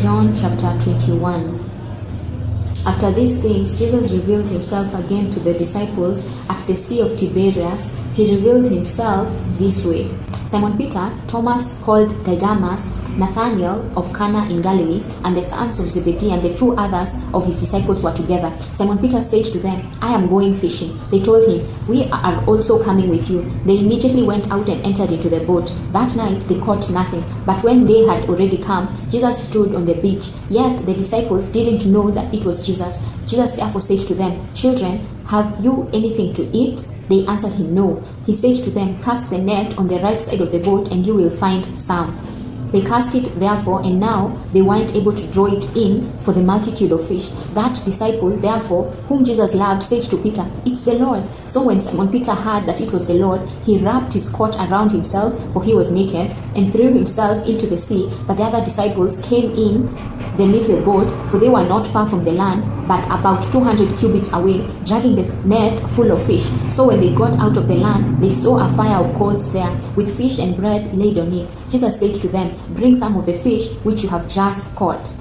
John chapter 21. After these things, Jesus revealed himself again to the disciples at the Sea of Tiberias. He revealed himself this way: Simon Peter, Thomas called Didymus, Nathanael of Cana in Galilee, and the sons of Zebedee and the 2 others of his disciples were together. Simon Peter said to them, "I am going fishing." They told him, "We are also coming with you." They immediately went out and entered into the boat. That night they caught nothing, but when they had already come, Jesus stood on the beach. Yet the disciples didn't know that it was Jesus. Jesus therefore said to them, "Children, have you anything to eat?" They answered him, "No." He said to them, "Cast the net on the right side of the boat and you will find some." They cast it therefore, and now they weren't able to draw it in for the multitude of fish. That disciple therefore, whom Jesus loved, said to Peter, "It's the Lord." So when Simon Peter heard that it was the Lord, he wrapped his coat around himself, for he was naked, and threw himself into the sea. But the other disciples came in the little boat, for they were not far from the land, but about 200 cubits away, dragging the net full of fish. So when they got out of the land, they saw a fire of coals there, with fish and bread laid on it. Jesus said to them, "Bring some of the fish which you have just caught."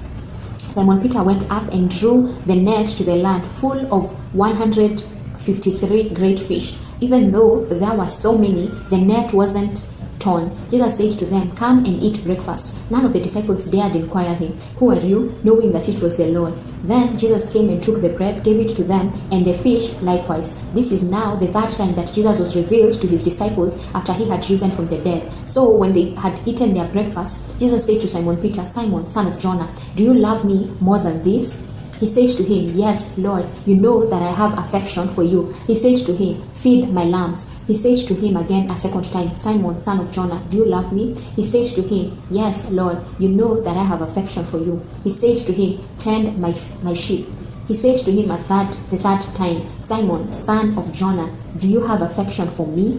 Simon Peter went up and drew the net to the land, full of 153 great fish. Even though there were so many, the net wasn't torn. Jesus said to them, "Come and eat breakfast." None of the disciples dared inquire him, "Who are you?" knowing that it was the Lord. Then Jesus came and took the bread, gave it to them, and the fish likewise. This is now the 3rd time that Jesus was revealed to his disciples after he had risen from the dead. So when they had eaten their breakfast, Jesus said to Simon Peter, "Simon, son of Jonah, do you love me more than this?" He said to him, "Yes, Lord, you know that I have affection for you." He said to him, "Feed my lambs." He said to him again a second time, "Simon, son of Jonah, do you love me?" He said to him, "Yes, Lord, you know that I have affection for you." He said to him, "Tend my sheep." He said to him the third time, "Simon, son of Jonah, do you have affection for me?"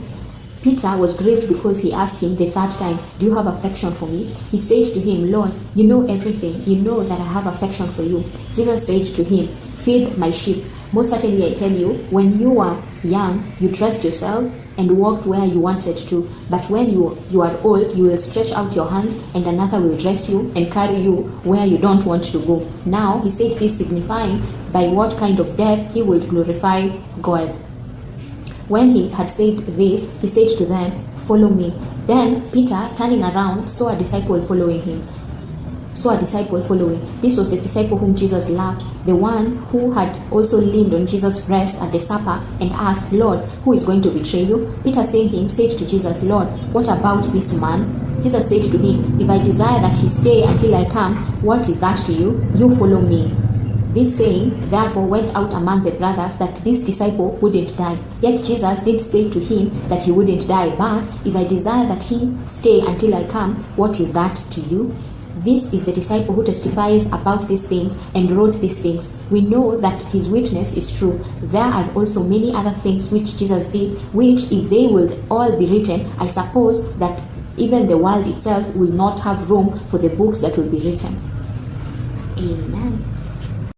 Peter was grieved because he asked him the 3rd time, "Do you have affection for me?" He said to him, "Lord, you know everything. You know that I have affection for you." Jesus said to him, "Feed my sheep. Most certainly I tell you, when you were young, you dressed yourself and walked where you wanted to. But when you are old, you will stretch out your hands, and another will dress you and carry you where you don't want to go." Now he said this, signifying by what kind of death he would glorify God. When he had said this, he said to them, "Follow me." Then Peter, turning around, saw a disciple following. This was the disciple whom Jesus loved, the one who had also leaned on Jesus' breast at the supper and asked, "Lord, who is going to betray you?" Peter, seeing him, said to Jesus, "Lord, what about this man?" Jesus said to him, "If I desire that he stay until I come, what is that to you? You follow me." This saying therefore went out among the brothers that this disciple wouldn't die. Yet Jesus didn't say to him that he wouldn't die, but "If I desire that he stay until I come, what is that to you?" This is the disciple who testifies about these things and wrote these things. We know that his witness is true. There are also many other things which Jesus did, which if they would all be written, I suppose that even the world itself will not have room for the books that will be written. Amen.